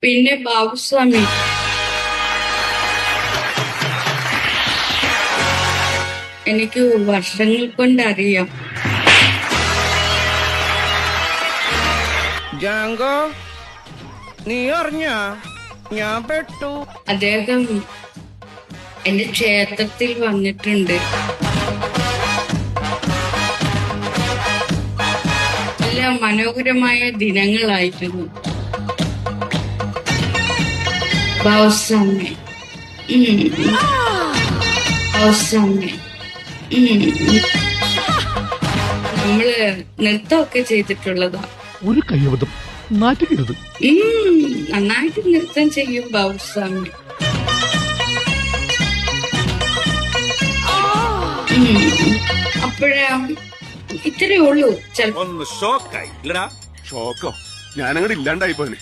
പിന്നെ ബാബുസ്വാമി. എനിക്ക് വർഷങ്ങൾ കൊണ്ടറിയാം. ജാങ്കോ, നീ അറിഞ്ഞ ഞാൻ പെട്ടു. അദ്ദേഹം എന്റെ ക്ഷേത്രത്തിൽ വന്നിട്ടുണ്ട്. നല്ല മനോഹരമായ ദിനങ്ങളായിരുന്നു. ബാബുസ്വാമി, ബാബുസ്വാമി. നമ്മള് നൃത്തമൊക്കെ ചെയ്തിട്ടുള്ളതാ. ഒരു കയ്യബദ്ധം നാറ്റുകരുത്. നന്നായിട്ട് നൃത്തം ചെയ്യും ബാബുസ്വാമി. അപ്പോഴാ ഇത്രയേ ഉള്ളൂ. ഒന്ന് ഷോക്കായി. ഷോക്കോ? ഞാനങ്ങോട്ട് ഇല്ലാണ്ടായി പോനെ.